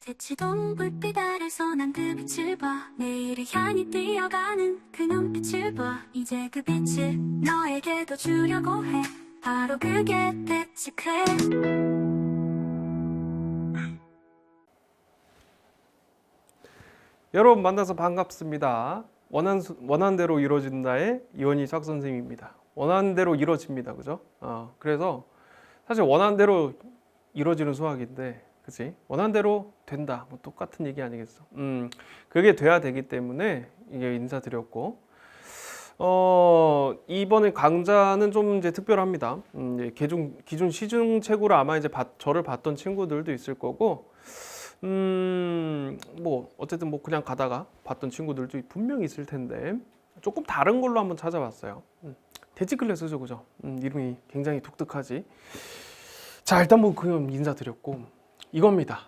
대치동 불빛 아래서 난 그 빛을 봐. 내일을 향해 뛰어가는 그 눈빛을 봐. 이제 그 빛을 너에게도 주려고 해. 바로 그게 대치클. 여러분 만나서 반갑습니다. 원하는 대로 이루어진다의 이원희 수학 선생님입니다. 원하는 대로 이루어집니다. 그죠? 그래서 사실 원하는 대로 이루어지는 수학인데, 그치? 원하는 대로 된다. 뭐 똑같은 얘기 아니겠어? 그게 돼야 되기 때문에 이게 인사드렸고, 이번에 강좌는 좀 이제 특별합니다. 이제 기존 시중 책으로 아마 이제 저를 봤던 친구들도 있을 거고, 뭐 어쨌든 뭐 그냥 가다가 봤던 친구들도 분명히 있을 텐데 조금 다른 걸로 한번 찾아봤어요. 대치 클래스죠, 그죠? 이름이 굉장히 독특하지. 자, 일단 뭐 그냥 인사드렸고 이겁니다.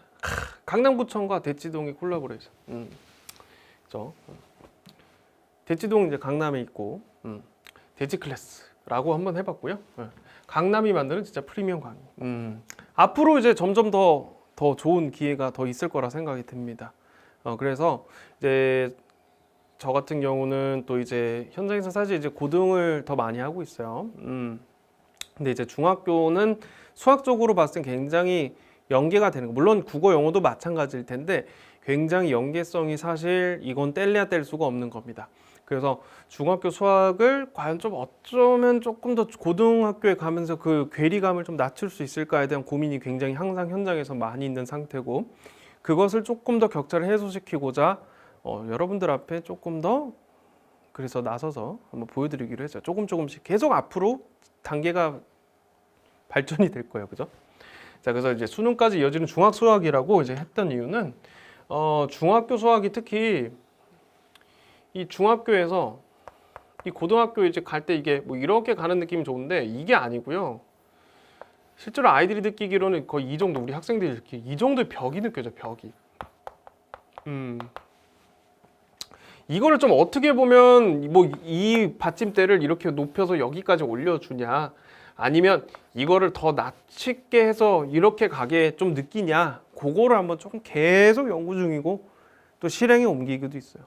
강남구청과 대치동의 콜라보레이션. 그죠? 대치동 이제 강남에 있고 대치 클래스라고 한번 해봤고요. 강남이 만드는 진짜 프리미엄 강의. 앞으로 이제 점점 더 좋은 기회가 더 있을 거라 생각이 듭니다. 그래서 이제 저 같은 경우는 또 이제 현장에서 사실 이제 고등을 더 많이 하고 있어요. 근데 이제 중학교는 수학적으로 봤을 땐 굉장히 연계가 되는 거. 물론 국어 영어도 마찬가지일 텐데 굉장히 연계성이 사실 이건 뗄래야 뗄 수가 없는 겁니다. 그래서 중학교 수학을 과연 좀 어쩌면 조금 더 고등학교에 가면서 그 괴리감을 좀 낮출 수 있을까에 대한 고민이 굉장히 항상 현장에서 많이 있는 상태고, 그것을 조금 더 격차를 해소시키고자 여러분들 앞에 조금 더 그래서 나서서 한번 보여드리기로 했어요. 조금씩 계속 앞으로 단계가 발전이 될 거예요. 그죠? 자, 그래서 이제 수능까지 이어지는 중학 수학이라고 이제 했던 이유는 중학교 수학이 특히 이 중학교에서 이 고등학교 이제 갈 때 이게 뭐 이렇게 가는 느낌이 좋은데 이게 아니고요. 실제로 아이들이 느끼기로는 거의 이 정도, 우리 학생들이 느끼기 이 정도의 벽이 느껴져, 벽이. 이거를 좀 어떻게 보면 뭐 이 받침대를 이렇게 높여서 여기까지 올려주냐, 아니면 이거를 더 낮추게 해서 이렇게 가게 좀 느끼냐, 그거를 한번 조금 계속 연구 중이고 또 실행에 옮기기도 있어요.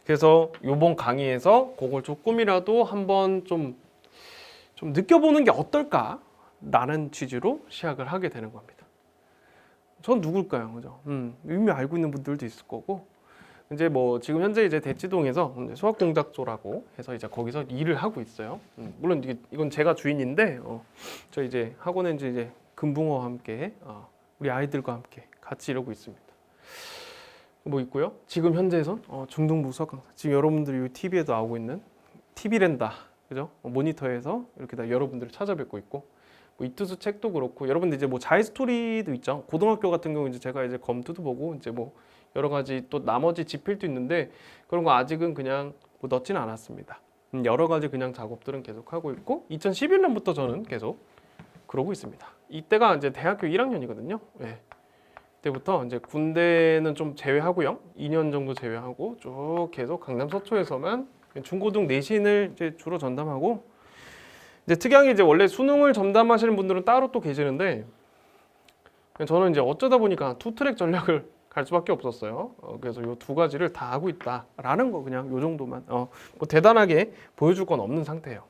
그래서 이번 강의에서 그걸 조금이라도 한번 좀 느껴보는 게 어떨까라는 취지로 시작을 하게 되는 겁니다. 전 누굴까요, 그죠? 이미 알고 있는 분들도 있을 거고, 이제 뭐 지금 현재 이제 대치동에서 수학공작소라고 해서 이제 거기서 일을 하고 있어요. 물론 이건 제가 주인인데, 저 이제 학원에 이제 금붕어와 함께 우리 아이들과 함께 같이 이러고 있습니다. 뭐 있고요. 지금 현재에선 중등부 수학 강사. 지금 여러분들이 이 TV에도 나오고 있는 TV랜다, 그죠? 모니터에서 이렇게 다 여러분들을 찾아뵙고 있고, 뭐 이투수 책도 그렇고, 여러분들 이제 뭐 자이 스토리도 있죠. 고등학교 같은 경우 이제 제가 이제 검투도 보고 이제 뭐 여러 가지 또 나머지 집필도 있는데 그런 거 아직은 그냥 뭐 넣지는 않았습니다. 여러 가지 그냥 작업들은 계속 하고 있고, 2011년부터 저는 계속 그러고 있습니다. 이때가 이제 대학교 1학년이거든요. 네. 그때부터 이제 군대는 좀 제외하고요. 2년 정도 제외하고 쭉 계속 강남 서초에서만 중고등 내신을 이제 주로 전담하고, 이제 특이한 게 이제 원래 수능을 전담하시는 분들은 따로 또 계시는데 저는 이제 어쩌다 보니까 투트랙 전략을 갈 수밖에 없었어요. 그래서 이 두 가지를 다 하고 있다라는 거, 그냥 요 정도만 뭐 대단하게 보여줄 건 없는 상태예요.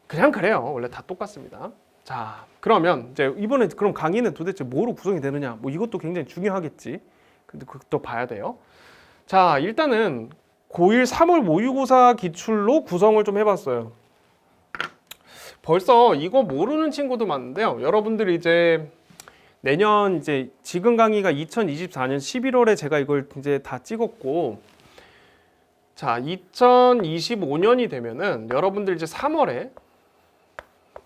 그냥 그래요. 원래 다 똑같습니다. 자, 그러면 이제 이번에 그럼 강의는 도대체 뭐로 구성이 되느냐? 뭐 이것도 굉장히 중요하겠지. 근데 그것도 봐야 돼요. 자, 일단은 고1 3월 모의고사 기출로 구성을 좀 해봤어요. 벌써 이거 모르는 친구도 많은데요. 여러분들이 이제 내년 이제 지금 강의가 2024년 11월에 제가 이걸 이제 다 찍었고, 자, 2025년이 되면은 여러분들 이제 3월에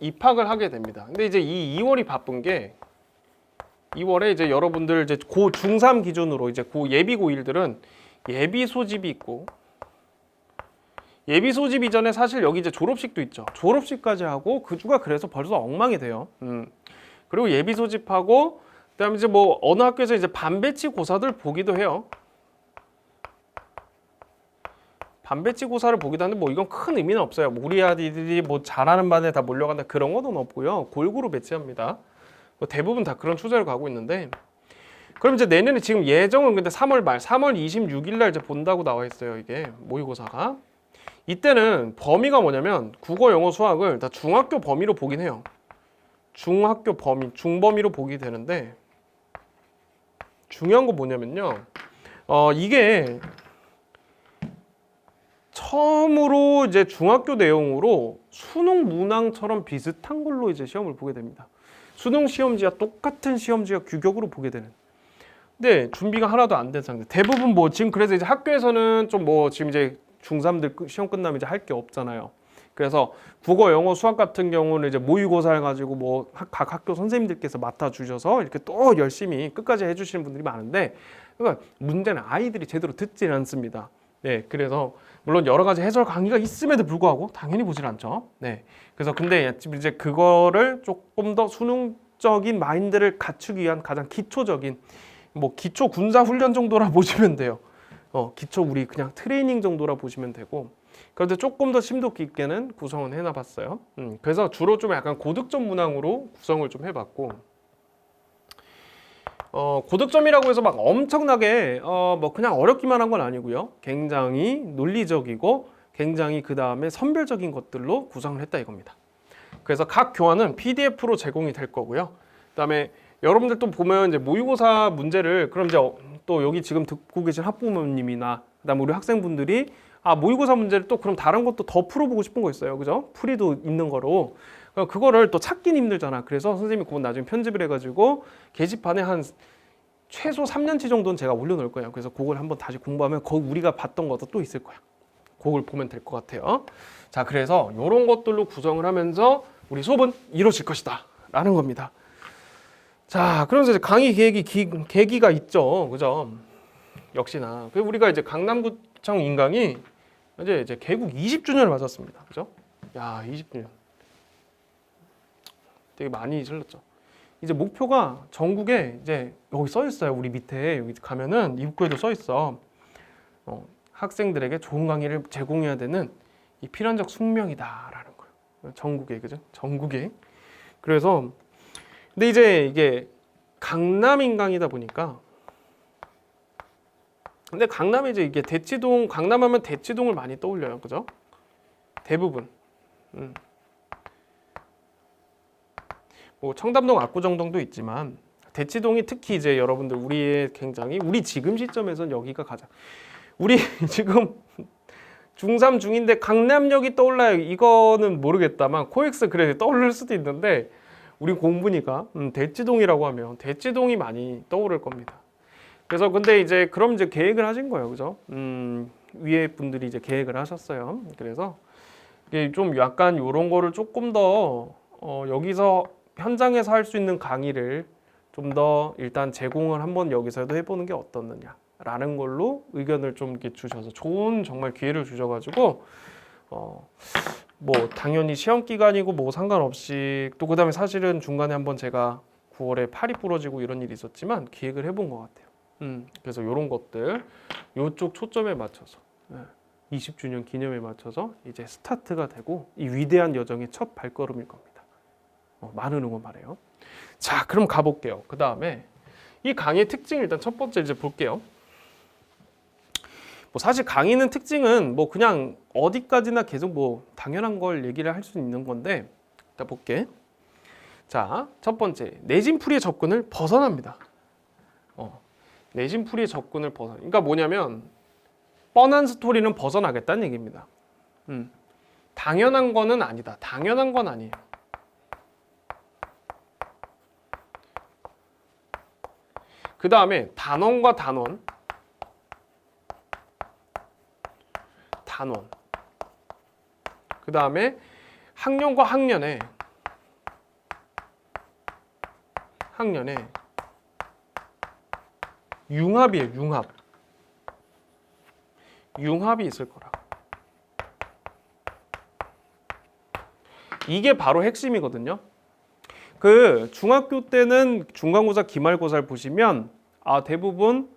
입학을 하게 됩니다. 근데 이제 이 2월이 바쁜 게 2월에 이제 여러분들 이제 고 중3 기준으로 이제 고 예비 고1들은 예비 소집이 있고, 예비 소집 이전에 사실 여기 이제 졸업식도 있죠. 졸업식까지 하고 그 주가 그래서 벌써 엉망이 돼요. 그리고 예비 소집하고 그다음에 이제 뭐 어느 학교에서 이제 반배치 고사들 보기도 해요. 반배치 고사를 보기도 하는데 뭐 이건 큰 의미는 없어요. 우리 아이들이 뭐 잘하는 반에 다 몰려간다 그런 건 없고요. 골고루 배치합니다. 뭐 대부분 다 그런 추세를 가고 있는데, 그럼 이제 내년에 지금 예정은 근데 3월 말 3월 26일 날 이제 본다고 나와 있어요. 이게 모의고사가. 이때는 범위가 뭐냐면 국어, 영어, 수학을 다 중학교 범위로 보긴 해요. 중학교 범위, 중범위로 보게 되는데 중요한 건 뭐냐면요. 이게 처음으로 이제 중학교 내용으로 수능 문항처럼 비슷한 걸로 이제 시험을 보게 됩니다. 수능 시험지와 똑같은 시험지와 규격으로 보게 되는. 근데 준비가 하나도 안 된 상태. 대부분 뭐 지금 그래서 이제 학교에서는 좀 뭐 지금 이제 중3들 시험 끝나면 이제 할 게 없잖아요. 그래서 국어, 영어, 수학 같은 경우는 이제 모의고사를 가지고 뭐 각 학교 선생님들께서 맡아주셔서 이렇게 또 열심히 끝까지 해주시는 분들이 많은데, 그러니까 문제는 아이들이 제대로 듣지는 않습니다. 네, 그래서 물론 여러 가지 해설 강의가 있음에도 불구하고 당연히 보질 않죠. 네, 그래서 근데 이제 그거를 조금 더 수능적인 마인드를 갖추기 위한 가장 기초적인 뭐 기초 군사 훈련 정도라 보시면 돼요. 기초 우리 그냥 트레이닝 정도라 보시면 되고, 그런데 조금 더 심도 깊게는 구성은 해놔봤어요. 그래서 주로 좀 약간 고득점 문항으로 구성을 좀 해봤고, 고득점이라고 해서 막 엄청나게 뭐 그냥 어렵기만 한 건 아니고요. 굉장히 논리적이고 굉장히 그 다음에 선별적인 것들로 구성을 했다 이겁니다. 그래서 각 교환은 PDF로 제공이 될 거고요. 그다음에 여러분들 또 보면 이제 모의고사 문제를 그럼 이제 또 여기 지금 듣고 계신 학부모님이나 그다음에 우리 학생분들이 모의고사 문제를 또 그럼 다른 것도 더 풀어보고 싶은 거 있어요, 그죠? 풀이도 있는 거로 그거를 또 찾긴 힘들잖아. 그래서 선생님이 그건 나중에 편집을 해가지고 게시판에 한 최소 3년치 정도는 제가 올려놓을 거예요. 그래서 그걸 한번 다시 공부하면 거기 우리가 봤던 것도 또 있을 거야. 그걸 보면 될 것 같아요. 자, 그래서 이런 것들로 구성을 하면서 우리 수업은 이루어질 것이다 라는 겁니다. 자, 그러면서 이제 강의 계기가 있죠, 그죠? 역시나 우리가 이제 강남구청 인강이 이제 개국 20주년을 맞았습니다, 그죠? 야, 20주년 되게 많이 질렀죠. 이제 목표가 전국에 이제 여기 써 있어요. 우리 밑에 여기 가면은 입구에도 써 있어. 학생들에게 좋은 강의를 제공해야 되는 이 필연적 숙명이다라는 거예요. 전국에, 그죠? 전국에. 그래서 근데 이제 이게 강남 인강이다 보니까, 근데 강남에 이제 이게 대치동, 강남하면 대치동을 많이 떠올려요, 그죠? 대부분. 뭐 청담동, 압구정동도 있지만 대치동이 특히 이제 여러분들 우리의 굉장히 우리 지금 시점에서는 여기가 가장 우리 지금 중3 중인데 강남역이 떠올라요. 이거는 모르겠다만 코엑스 그래 떠오를 수도 있는데 우리 공부니까 대치동이라고 하면 대치동이 많이 떠오를 겁니다. 그래서 근데 이제 그럼 이제 계획을 하신 거예요, 그죠? 위에 분들이 이제 계획을 하셨어요. 그래서 이게 좀 약간 이런 거를 조금 더 여기서 현장에서 할 수 있는 강의를 좀 더 일단 제공을 한번 여기서도 해보는 게 어떻느냐라는 걸로 의견을 좀 이렇게 주셔서 좋은 정말 기회를 주셔가지고 뭐 당연히 시험 기간이고 뭐 상관없이 또 그다음에 사실은 중간에 한번 제가 9월에 팔이 부러지고 이런 일이 있었지만 기획을 해본 것 같아요. 그래서 이런 것들 이쪽 초점에 맞춰서 20주년 기념에 맞춰서 이제 스타트가 되고 이 위대한 여정의 첫 발걸음일 겁니다. 많은 응원 바래요. 자, 그럼 가볼게요. 그 다음에 이 강의의 특징 일단 첫 번째 이제 볼게요. 뭐 사실 강의는 특징은 뭐 그냥 어디까지나 계속 뭐 당연한 걸 얘기를 할 수 있는 건데 일단 볼게. 자, 첫 번째 내진풀이의 접근을 벗어납니다. 내진풀이의 접근을 그러니까 뭐냐면 뻔한 스토리는 벗어나겠다는 얘기입니다. 당연한 거는 아니다. 당연한 건 아니에요. 그 다음에 단원과 단원. 그 다음에 학년과 학년의 융합이에요. 융합이 있을 거라. 이게 바로 핵심이거든요. 그 중학교 때는 중간고사, 기말고사를 보시면 대부분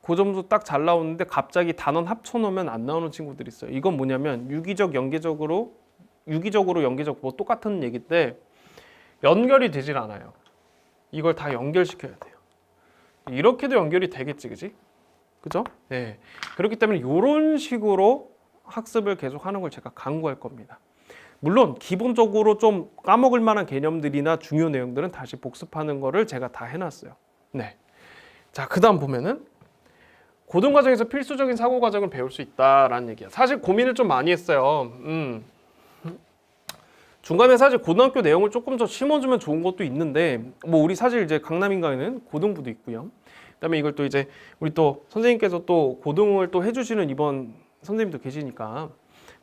고점수 딱 잘 나오는데 갑자기 단원 합쳐놓으면 안 나오는 친구들이 있어요. 이건 뭐냐면 유기적, 연계적으로 연계적 뭐 똑같은 얘기인데 연결이 되질 않아요. 이걸 다 연결시켜야 돼요. 이렇게도 연결이 되겠지, 그지? 그죠? 네. 그렇기 때문에 이런 식으로 학습을 계속 하는 걸 제가 강구할 겁니다. 물론 기본적으로 좀 까먹을 만한 개념들이나 중요 내용들은 다시 복습하는 거를 제가 다 해놨어요. 네. 자, 그 다음 보면은 고등과정에서 필수적인 사고 과정을 배울 수 있다라는 얘기야. 사실 고민을 좀 많이 했어요. 중간에 사실 고등학교 내용을 조금 더 심어주면 좋은 것도 있는데, 뭐 우리 사실 이제 강남인가에는 고등부도 있고요. 그다음에 이걸 또 이제 우리 또 선생님께서 또 고등을 또 해주시는 이번 선생님도 계시니까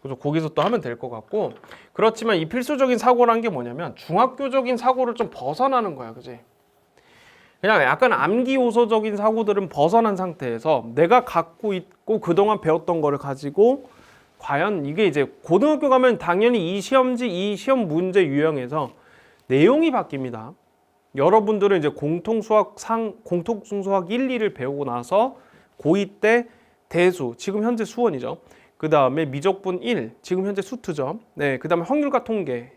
그래서 거기서 또 하면 될 것 같고, 그렇지만 이 필수적인 사고라는 게 뭐냐면 중학교적인 사고를 좀 벗어나는 거야, 그지? 그냥 약간 암기 요소적인 사고들은 벗어난 상태에서 내가 갖고 있고 그동안 배웠던 거를 가지고 과연 이게 이제 고등학교 가면 당연히 이 시험지, 이 시험 문제 유형에서 내용이 바뀝니다. 여러분들은 이제 공통수학 1, 2를 배우고 나서 고2 때 대수, 지금 현재 수원이죠. 그 다음에 미적분 1, 지금 현재 수투죠. 네, 그 다음에 확률과 통계는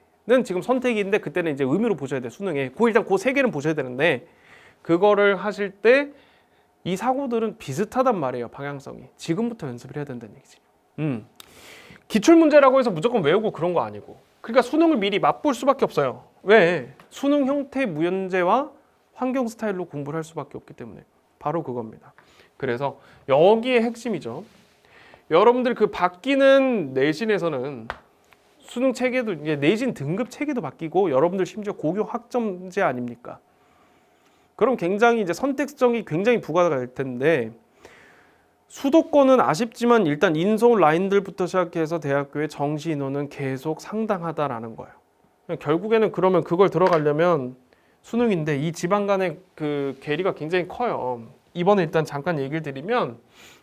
지금 선택인데 그때는 이제 의미로 보셔야 돼, 수능에. 일단 그 세 개는 보셔야 되는데 그거를 하실 때 이 사고들은 비슷하단 말이에요, 방향성이. 지금부터 연습을 해야 된다는 얘기지. 기출문제라고 해서 무조건 외우고 그런 거 아니고. 그러니까 수능을 미리 맛볼 수밖에 없어요. 왜? 수능 형태 무연제와 환경 스타일로 공부를 할 수밖에 없기 때문에. 바로 그겁니다. 그래서 여기에 핵심이죠. 여러분들 그 바뀌는 내신에서는 수능 체계도 이제 내신 등급 체계도 바뀌고 여러분들 심지어 고교 학점제 아닙니까? 그럼 굉장히 이제 선택성이 굉장히 부과가 될 텐데 수도권은 아쉽지만 일단 인서울 라인들부터 시작해서 대학교의 정시 인원은 계속 상당하다라는 거예요. 결국에는 그러면 그걸 들어가려면 수능인데 이 지방 간의 그 괴리가 굉장히 커요. 이번에 일단 잠깐 얘기를 드리면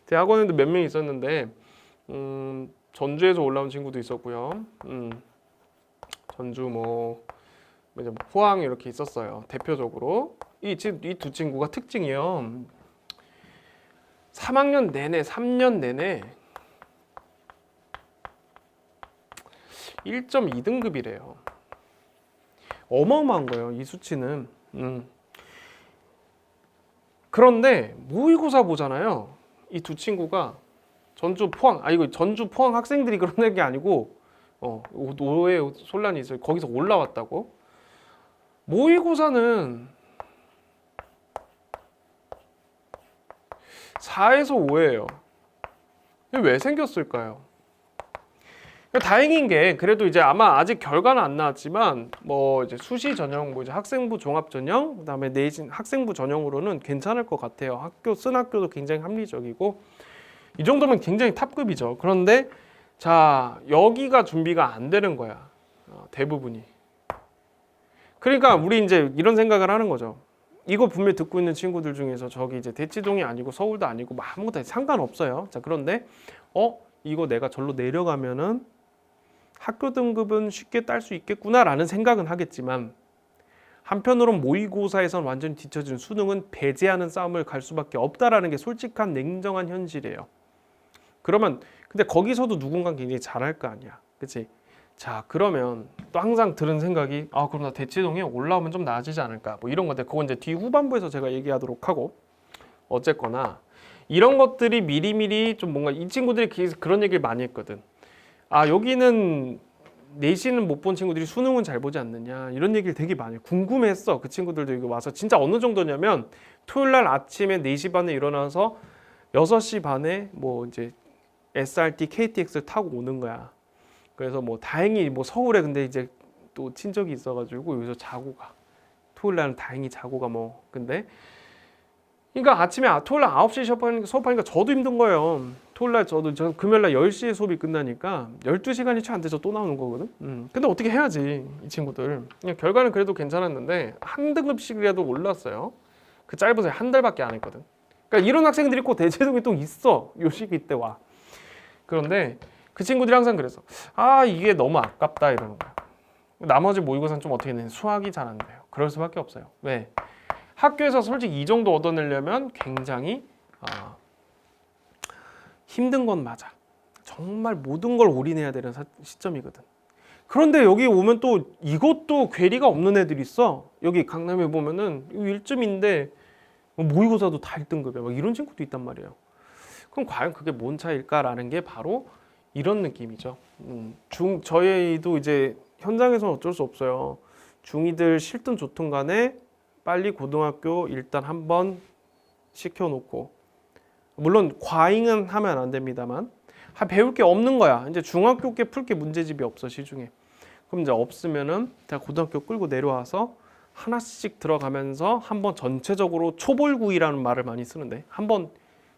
대학원에도 몇 명 있었는데 전주에서 올라온 친구도 있었고요. 전주 뭐 이제 포항 이렇게 있었어요. 대표적으로 이 두 친구가 특징이요. 3학년 내내 3년 내내 1.2등급이래요. 어마어마한 거예요, 이 수치는. 그런데 모의고사 보잖아요. 이 두 친구가 전주 포항, 이거 전주 포항 학생들이 그런 게 아니고 오해 혼란이 있어요. 거기서 올라왔다고. 모의고사는 4에서 5예요. 왜 생겼을까요? 다행인 게 그래도 이제 아마 아직 결과는 안 나왔지만 뭐 이제 수시 전형, 뭐 이제 학생부 종합 전형, 그다음에 내신 학생부 전형으로는 괜찮을 것 같아요. 쓴 학교도 굉장히 합리적이고 이 정도면 굉장히 탑급이죠. 그런데 자, 여기가 준비가 안 되는 거야. 대부분이. 그러니까 우리 이제 이런 생각을 하는 거죠. 이거 분명히 듣고 있는 친구들 중에서 저기 이제 대치동이 아니고 서울도 아니고 뭐 아무것도 상관없어요. 자, 그런데 이거 내가 절로 내려가면은 학교 등급은 쉽게 딸 수 있겠구나라는 생각은 하겠지만 한편으로는 모의고사에선 완전히 뒤처진 수능은 배제하는 싸움을 갈 수밖에 없다라는 게 솔직한 냉정한 현실이에요. 그러면 근데 거기서도 누군가는 굉장히 잘할 거 아니야, 그렇지? 자, 그러면 또 항상 들은 생각이 그럼 나 대치동에 올라오면 좀 나아지지 않을까 뭐 이런 건데 그건 이제 뒤 후반부에서 제가 얘기하도록 하고, 어쨌거나 이런 것들이 미리미리 좀 뭔가 이 친구들이 그런 얘기를 많이 했거든. 여기는 내신은 못 본 친구들이 수능은 잘 보지 않느냐 이런 얘기를 되게 많이 궁금해했어. 그 친구들도 이거 와서 진짜 어느 정도냐면 토요일 날 아침에 4시 반에 일어나서 6시 반에 뭐 이제 SRT, KTX를 타고 오는 거야. 그래서 뭐 다행히 뭐 서울에 근데 이제 또 친척이 있어가지고 여기서 자고 가. 토요일 날은 다행히 자고 가 뭐. 근데 그러니까 아침에 토요일 날 9시 수업하니까 저도 힘든 거예요. 토요일 날 저 금요일 날 10시에 수업이 끝나니까 12시간이 채 안 돼서 또 나오는 거거든. 근데 어떻게 해야지 이 친구들. 결과는 그래도 괜찮았는데 한 등급씩이라도 올랐어요. 그 짧은 사이 한 달밖에 안 했거든. 그러니까 이런 학생들이 꼭 대체동에 또 있어. 요 시기 때 와. 그런데 그 친구들이 항상 그래서 이게 너무 아깝다 이러는 거야. 나머지 모의고사는 좀 어떻게 되는 수학이 잘 안 돼요. 그럴 수밖에 없어요. 왜? 학교에서 솔직히 이 정도 얻어내려면 굉장히 힘든 건 맞아. 정말 모든 걸 올인해야 되는 시점이거든. 그런데 여기 오면 또 이것도 괴리가 없는 애들이 있어. 여기 강남에 보면은 1점인데 모의고사도 다 1등급이야. 막 이런 친구도 있단 말이에요. 그럼 과연 그게 뭔 차이일까라는 게 바로 이런 느낌이죠. 저희도 이제 현장에서는 어쩔 수 없어요. 중2들 싫든 좋든 간에 빨리 고등학교 일단 한번 시켜놓고, 물론 과잉은 하면 안 됩니다만 배울 게 없는 거야. 이제 중학교 때 풀 게 문제집이 없어, 시중에. 그럼 이제 없으면은 제가 고등학교 끌고 내려와서 하나씩 들어가면서 한번 전체적으로 초벌구이라는 말을 많이 쓰는데, 한번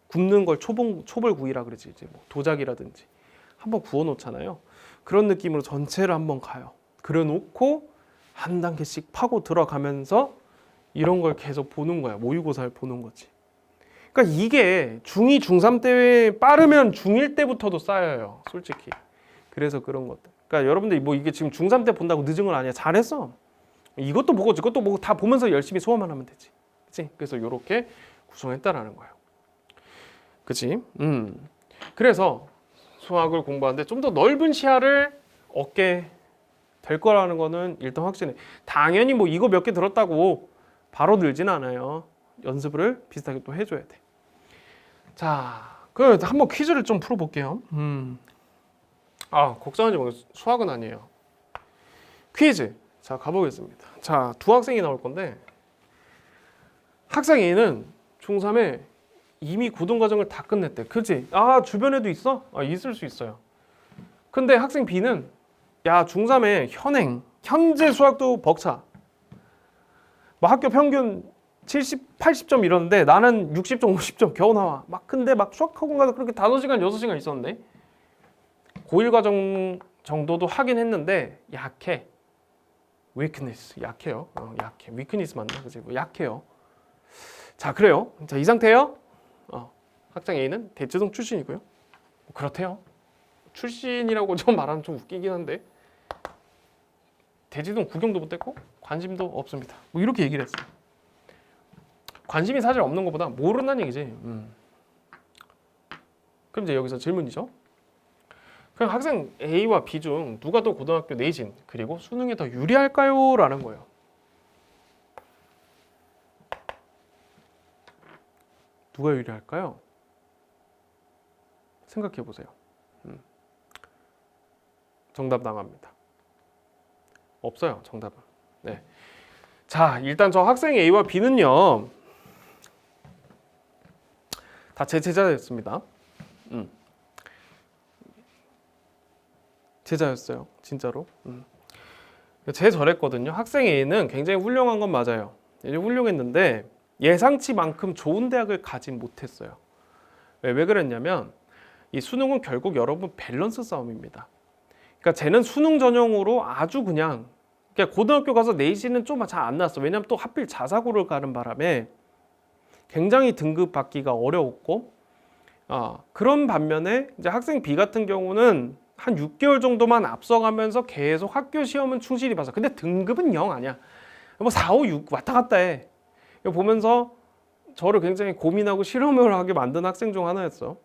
굽는 걸 초벌구이라 그러지. 이제 뭐 도자기라든지 한번 구워 놓잖아요. 그런 느낌으로 전체를 한번 가요. 그래 놓고 한 단계씩 파고 들어가면서 이런 걸 계속 보는 거야. 모의고사를 보는 거지. 그러니까 이게 중2, 중3 때 빠르면 중1 때부터도 쌓여요, 솔직히. 그래서 그런 것들. 그러니까 여러분들 뭐 이게 지금 중3 때 본다고 늦은 건 아니야. 잘했어. 이것도 보고 저것도 보고 다 보면서 열심히 소화만 하면 되지. 그치? 그래서 이렇게 구성했다라는 거예요. 그치? 그래서 수학을 공부하는데 좀 더 넓은 시야를 얻게 될 거라는 거는 일단 확신해. 당연히 뭐 이거 몇 개 들었다고 바로 늘진 않아요. 연습을 비슷하게 또 해줘야 돼. 자, 그 한번 퀴즈를 좀 풀어볼게요. 걱정하지 마세요. 수학은 아니에요. 퀴즈. 자, 가보겠습니다. 자, 두 학생이 나올 건데, 학생 A는 중3에 이미 고등과정을 다 끝냈대. 그치? 주변에도 있어? 있을 수 있어요. 근데 학생 B는 중3에 현재 수학도 벅차. 뭐 학교 평균 70, 80점 이러는데 나는 60점, 50점 겨우 나와. 근데 수학학원 가서 그렇게 5시간, 6시간 있었는데 고1 과정 정도도 하긴 했는데 약해. weakness, 약해요. 약해. weakness 맞나? 그치? 약해요. 자, 그래요. 자, 이 상태예요. 학생 A는 대치동 출신이고요. 그렇대요. 출신이라고 좀 말하면 좀 웃기긴 한데 대치동 구경도 못 했고 관심도 없습니다. 뭐 이렇게 얘기를 했어요. 관심이 사실 없는 것보다 모른다는 얘기지. 그럼 이제 여기서 질문이죠. 그럼 학생 A와 B 중 누가 더 고등학교 내신 그리고 수능에 더 유리할까요? 라는 거예요. 누가 유리할까요? 생각해 보세요. 정답 나갑니다. 없어요, 정답은. 네. 자, 일단 저 학생 A와 B는요, 다 제 제자였습니다. 제자였어요, 진짜로. 제 저랬거든요. 학생 A는 굉장히 훌륭한 건 맞아요. 훌륭했는데 예상치만큼 좋은 대학을 가진 못했어요. 왜 그랬냐면 이 수능은 결국 여러분 밸런스 싸움입니다. 그러니까 쟤는 수능 전형으로 아주 그러니까 고등학교 가서 내신은 좀 잘 안 나왔어. 왜냐면 또 하필 자사고를 가는 바람에 굉장히 등급 받기가 어려웠고, 그런 반면에 이제 학생 B 같은 경우는 한 6개월 정도만 앞서가면서 계속 학교 시험은 충실히 봐서, 근데 등급은 0 아니야. 뭐 4, 5, 6 왔다 갔다 해. 이거 보면서 저를 굉장히 고민하고 실험을 하게 만든 학생 중 하나였어.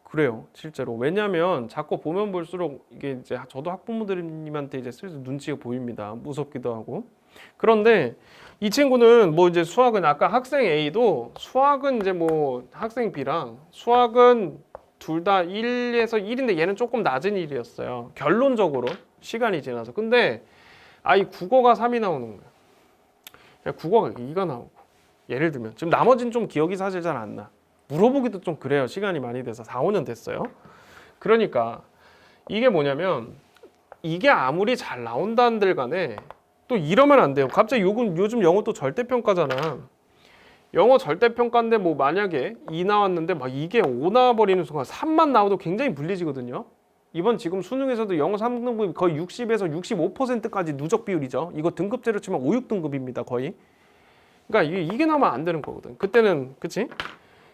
그래요, 실제로. 왜냐하면 자꾸 보면 볼수록 이게 이제 저도 학부모님한테 이제 슬슬 눈치가 보입니다. 무섭기도 하고. 그런데 이 친구는 뭐 이제 수학은 아까 학생 A도 수학은 이제 뭐 학생 B랑 수학은 둘 다 1에서 1인데 얘는 조금 낮은 1이었어요. 결론적으로 시간이 지나서. 근데 이 국어가 3이 나오는 거야. 국어가 2가 나오고. 예를 들면 지금 나머지는 좀 기억이 사실 잘 안 나. 물어보기도 좀 그래요. 시간이 많이 돼서 4, 5년 됐어요. 그러니까 이게 뭐냐면 이게 아무리 잘 나온다는들 간에 또 이러면 안 돼요. 갑자기 요즘 영어 또 절대평가잖아. 영어 절대평가인데 뭐 만약에 2 나왔는데 막 이게 5 나와버리는 순간 3만 나와도 굉장히 불리지거든요. 이번 지금 수능에서도 영어 3등급이 거의 60에서 65%까지 누적 비율이죠. 이거 등급제로 치면 5, 6등급입니다. 거의. 그러니까 이게 나오면 안 되는 거거든. 그때는 그치?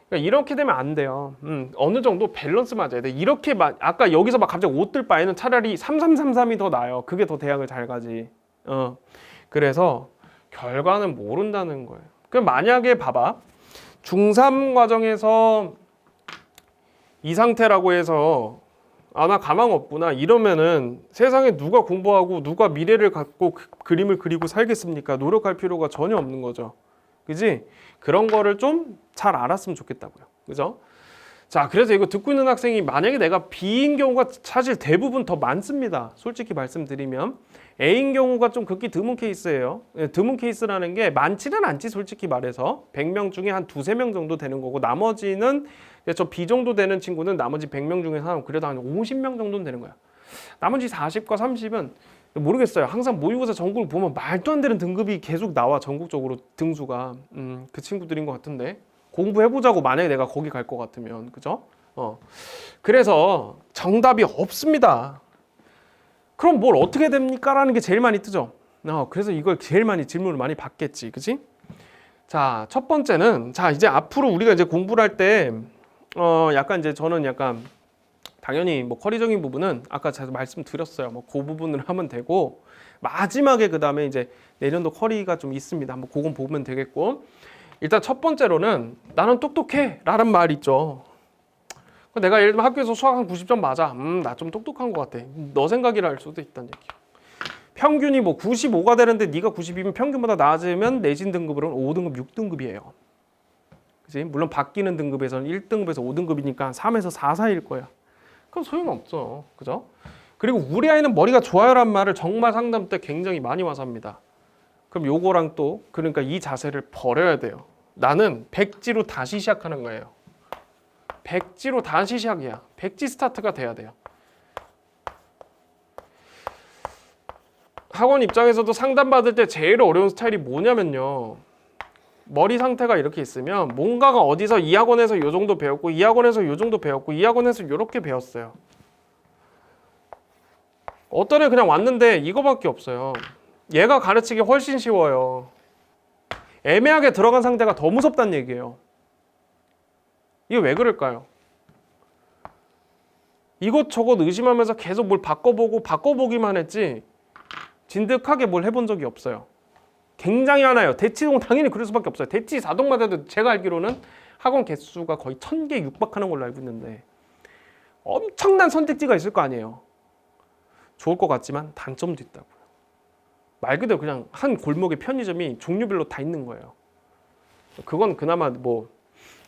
그러니까 이렇게 되면 안 돼요. 어느 정도 밸런스 맞아야 돼. 이렇게 아까 여기서 막 갑자기 5 뜰 바에는 차라리 3, 3, 3, 3이 더 나아요. 그게 더 대학을 잘 가지. 그래서 결과는 모른다는 거예요. 그럼 만약에 봐봐. 중3 과정에서 이 상태라고 해서 나 가망 없구나 이러면은 세상에 누가 공부하고 누가 미래를 갖고 그림을 그리고 살겠습니까? 노력할 필요가 전혀 없는 거죠. 그지? 그런 거를 좀 잘 알았으면 좋겠다고요. 그죠? 자, 그래서 이거 듣고 있는 학생이 만약에 내가 B인 경우가 사실 대부분 더 많습니다. 솔직히 말씀드리면 A인 경우가 좀 극히 드문 케이스예요. 드문 케이스라는 게 많지는 않지, 솔직히 말해서 100명 중에 한 두세 명 정도 되는 거고, 나머지는 저 B 정도 되는 친구는 나머지 100명 중에서 그래도 한 50명 정도는 되는 거야. 나머지 40과 30은 모르겠어요. 항상 모의고사 전국을 보면 말도 안 되는 등급이 계속 나와, 전국적으로 등수가. 그 친구들인 것 같은데, 공부해보자고 만약에 내가 거기 갈 것 같으면, 그죠? 그래서 정답이 없습니다. 그럼 뭘 어떻게 됩니까? 라는 게 제일 많이 뜨죠. 그래서 이걸 제일 많이 질문을 많이 받겠지, 그지? 자, 첫 번째는, 자, 이제 앞으로 우리가 이제 공부를 할 때, 약간 이제 저는 약간 당연히 뭐 커리적인 부분은 아까 제가 말씀드렸어요. 뭐 그 부분을 하면 되고, 마지막에 그 다음에 이제 내년도 커리가 좀 있습니다. 뭐 그건 보면 되겠고, 일단 첫 번째로는 나는 똑똑해 라는 말 있죠. 내가 예를 들면 학교에서 수학 한 90점 맞아. 나 좀 똑똑한 것 같아. 너 생각이라 할 수도 있다는 얘기야. 평균이 뭐 95가 되는데 네가 90이면 평균보다 낮으면 내신 등급으로는 5등급, 6등급이에요. 그치? 물론 바뀌는 등급에서는 1등급에서 5등급이니까 한 3에서 4 사이일 거야. 그럼 소용없어. 그죠? 그리고 우리 아이는 머리가 좋아요란 말을 정말 상담 때 굉장히 많이 와서 합니다. 그럼 요거랑 또 그러니까 이 자세를 버려야 돼요. 나는 백지로 다시 시작하는 거예요. 백지로 다시 시작이야. 백지 스타트가 돼야 돼요. 학원 입장에서도 상담받을 때 제일 어려운 스타일이 뭐냐면요. 머리 상태가 이렇게 있으면 뭔가가 어디서 이 학원에서 요 정도 배웠고 이 학원에서 요 정도 배웠고 이 학원에서 요렇게 배웠어요. 어떤 애 그냥 왔는데 이거밖에 없어요. 얘가 가르치기 훨씬 쉬워요. 애매하게 들어간 상대가 더 무섭다는 얘기예요. 이게 왜 그럴까요? 이것저것 의심하면서 계속 뭘 바꿔보기만 했지 진득하게 뭘 해본 적이 없어요. 굉장히 많아요. 대치동 당연히 그럴 수밖에 없어요. 대치 4동만 해도 제가 알기로는 학원 개수가 거의 1000개 육박하는 걸로 알고 있는데 엄청난 선택지가 있을 거 아니에요. 좋을 것 같지만 단점도 있다고요. 말 그대로 그냥 한 골목에 편의점이 종류별로 다 있는 거예요. 그건 그나마 뭐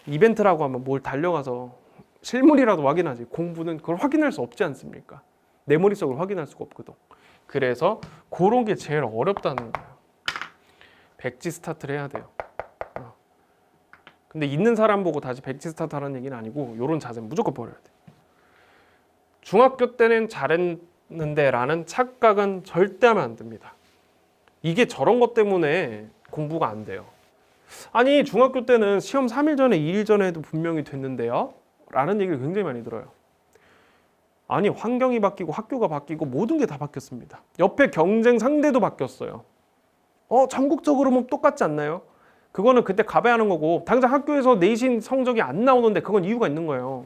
이벤트라고 하면 뭘 달려가서 실물이라도 확인하지 공부는 그걸 확인할 수 없지 않습니까? 내 머릿속을 확인할 수가 없거든. 그래서 그런 게 제일 어렵다는 거예요. 백지 스타트를 해야 돼요. 근데 있는 사람 보고 다시 백지 스타트 하라는 얘기는 아니고 이런 자세는 무조건 버려야 돼. 중학교 때는 잘했는데 라는 착각은 절대 하면 안 됩니다. 이게 저런 것 때문에 공부가 안 돼요. 아니 중학교 때는 시험 3일 전에 2일 전에도 분명히 됐는데요 라는 얘기를 굉장히 많이 들어요. 아니 환경이 바뀌고 학교가 바뀌고 모든 게 다 바뀌었습니다. 옆에 경쟁 상대도 바뀌었어요. 전국적으로 뭐 똑같지 않나요? 그거는 그때 가봐야 하는 거고 당장 학교에서 내신 성적이 안 나오는데 그건 이유가 있는 거예요.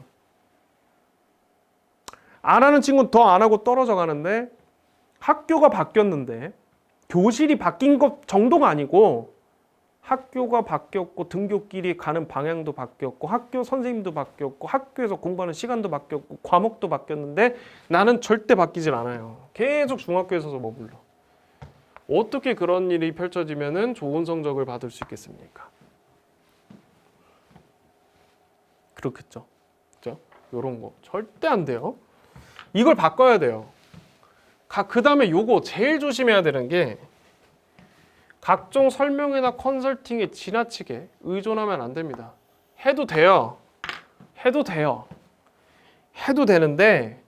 안 하는 친구는 더 안 하고 떨어져 가는데 학교가 바뀌었는데 교실이 바뀐 것 정도가 아니고 학교가 바뀌었고 등교길이 가는 방향도 바뀌었고 학교 선생님도 바뀌었고 학교에서 공부하는 시간도 바뀌었고 과목도 바뀌었는데 나는 절대 바뀌질 않아요. 계속 중학교에서 머물러. 어떻게 그런 일이 펼쳐지면은 좋은 성적을 받을 수 있겠습니까? 그렇겠죠. 그죠? 요런 거 절대 안 돼요. 이걸 바꿔야 돼요. 그 다음에 요거 제일 조심해야 되는 게 각종 설명회나 컨설팅에 지나치게 의존하면 안 됩니다. 해도 돼요. 해도 돼요. 해도 되는데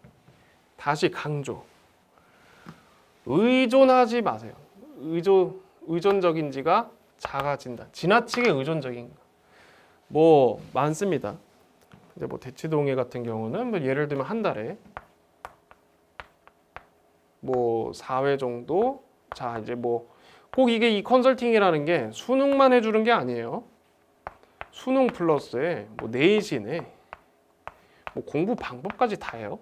다시 강조. 의존하지 마세요. 의존적인지가 작아진다. 지나치게 의존적인 거. 뭐 많습니다. 이제 뭐 대치동회 같은 경우는 뭐 예를 들면 한 달에 뭐 4회 정도. 자 이제 뭐 꼭 이게 이 컨설팅이라는 게 수능만 해주는 게 아니에요. 수능 플러스에 뭐 내신에 뭐 공부 방법까지 다 해요.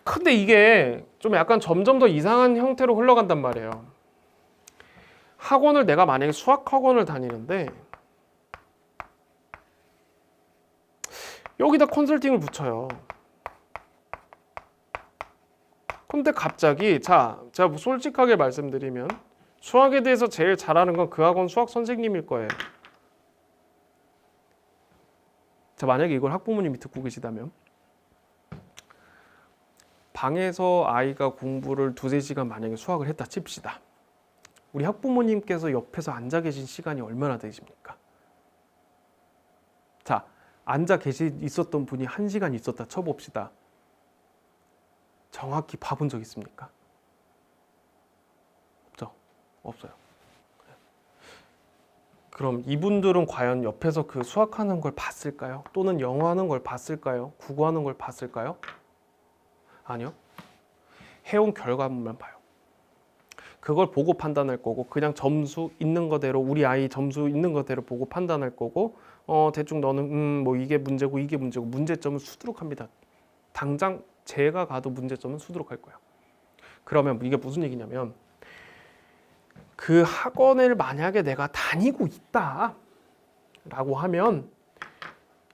근데 이게 좀 약간 점점 더 이상한 형태로 흘러간단 말이에요. 학원을 내가 만약에 수학 학원을 다니는데 여기다 컨설팅을 붙여요. 근데 갑자기 제가 솔직하게 말씀드리면 수학에 대해서 제일 잘하는 건 그 학원 수학 선생님일 거예요. 자, 만약에 이걸 학부모님이 듣고 계시다면 방에서 아이가 공부를 2-3시간 만약에 수학을 했다 칩시다. 우리 학부모님께서 옆에서 앉아 계신 시간이 얼마나 되십니까? 자, 앉아 있었던 분이 1시간 있었다 쳐봅시다. 정확히 봐본 적 있습니까? 없죠? 없어요. 그럼 이분들은 과연 옆에서 그 수학하는 걸 봤을까요? 또는 영어하는 걸 봤을까요? 국어하는 걸 봤을까요? 아니요. 해온 결과물만 봐요. 그걸 보고 판단할 거고 그냥 점수 있는 거대로 우리 아이 점수 있는 거대로 보고 판단할 거고 대충 너는 뭐 이게 문제고 이게 문제고 문제점은 수두룩합니다. 당장 제가 가도 문제점은 수두룩할 거예요. 그러면 이게 무슨 얘기냐면 그 학원을 만약에 내가 다니고 있다 라고 하면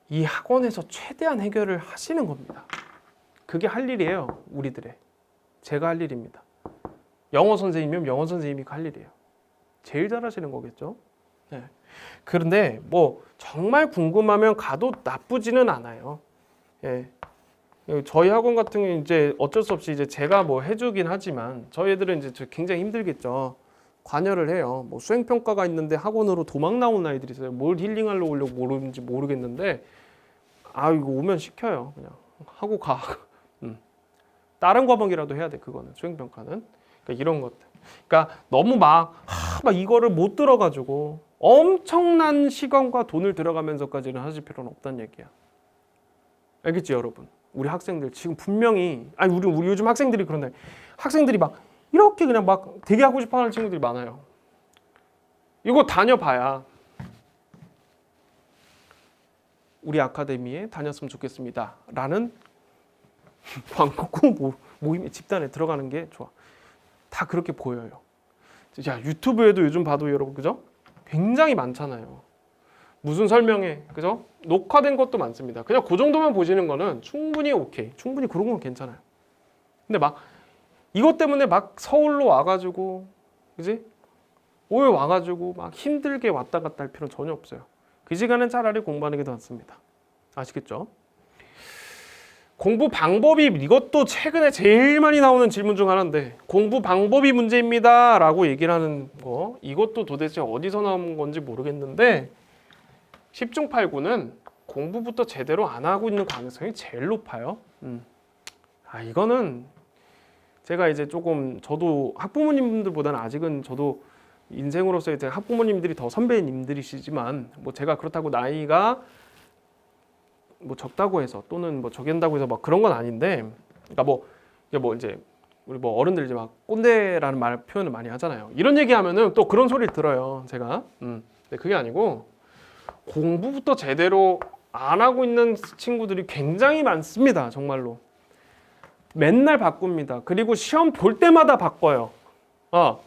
이 학원에서 최대한 해결을 하시는 겁니다. 그게 할 일이에요. 우리들의. 제가 할 일입니다. 영어 선생님이면 영어 선생님이 할 일이에요. 제일 잘하시는 거겠죠. 네. 그런데 뭐 정말 궁금하면 가도 나쁘지는 않아요. 예. 저희 학원 같은 경우는 이제 어쩔 수 없이 이제 제가 뭐 해주긴 하지만 저희 애들은 이제 굉장히 힘들겠죠. 관여를 해요. 뭐 수행평가가 있는데 학원으로 도망 나온 아이들이 있어요. 뭘 힐링하려고 오려고 모르는지 모르겠는데 이거 오면 시켜요. 그냥 하고 가. 다른 과목이라도 해야 돼. 그거는 수행평가는. 그러니까 이런 것들. 그러니까 너무 막 이거를 못 들어가지고 엄청난 시간과 돈을 들어가면서까지는 하실 필요는 없다는 얘기야. 알겠지 여러분? 우리 학생들 지금 분명히 우리 요즘 학생들이 그런데 학생들이 막 이렇게 그냥 막 되게 하고 싶어하는 친구들이 많아요. 이거 다녀봐야 우리 아카데미에 다녔으면 좋겠습니다. 라는 광고 모임에 집단에 들어가는 게 좋아. 다 그렇게 보여요. 야, 유튜브에도 요즘 봐도 여러분 그죠? 굉장히 많잖아요. 무슨 설명회 그죠? 녹화된 것도 많습니다. 그냥 그 정도만 보시는 거는 충분히 오케이. 충분히 그런 건 괜찮아요. 근데 막 이것 때문에 막 서울로 와가지고 그지? 오해 와가지고 막 힘들게 왔다 갔다 할 필요는 전혀 없어요. 그 시간은 차라리 공부하는 게 더 낫습니다. 아시겠죠? 공부 방법이 이것도 최근에 제일 많이 나오는 질문 중 하나인데 공부 방법이 문제입니다 라고 얘기를 하는 거 이것도 도대체 어디서 나온 건지 모르겠는데 10중 8구는 공부부터 제대로 안 하고 있는 가능성이 제일 높아요. 이거는 제가 이제 조금 저도 학부모님들보다는 아직은 저도 인생으로서 이제 학부모님들이 더 선배님들이시지만 뭐 제가 그렇다고 나이가 뭐 적다고 해서 또는 뭐 적연다고 해서 막 그런 건 아닌데 그러니까 이제 우리 뭐 어른들 이제 막 꼰대라는 표현을 많이 하잖아요. 이런 얘기하면은 또 그런 소리를 들어요. 제가 근데 그게 아니고 공부부터 제대로 안 하고 있는 친구들이 굉장히 많습니다. 정말로 맨날 바꿉니다. 그리고 시험 볼 때마다 바꿔요.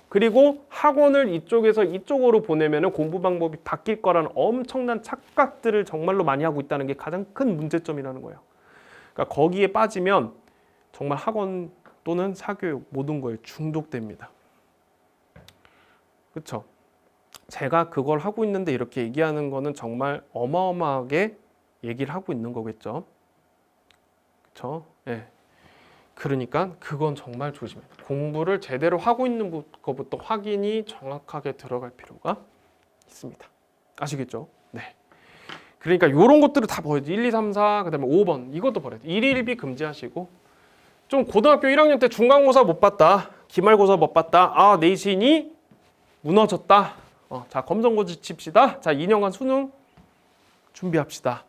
그리고 학원을 이쪽에서 이쪽으로 보내면은 공부 방법이 바뀔 거라는 엄청난 착각들을 정말로 많이 하고 있다는 게 가장 큰 문제점이라는 거예요. 그러니까 거기에 빠지면 정말 학원 또는 사교육 모든 거에 중독됩니다. 그렇죠? 제가 그걸 하고 있는데 이렇게 얘기하는 거는 정말 어마어마하게 얘기를 하고 있는 거겠죠. 그렇죠? 예. 그러니까 그건 정말 조심해야 돼. 공부를 제대로 하고 있는 것부터 확인이 정확하게 들어갈 필요가 있습니다. 아시겠죠? 네. 그러니까 이런 것들을 다 버려야 돼. 1, 2, 3, 4, 그 다음에 5번 이것도 버려야 돼. 1일비 금지하시고 좀 고등학교 1학년 때 중간고사 못 봤다. 기말고사 못 봤다. 내신이 무너졌다. 자, 검정고지 칩시다. 자, 2년간 수능 준비합시다.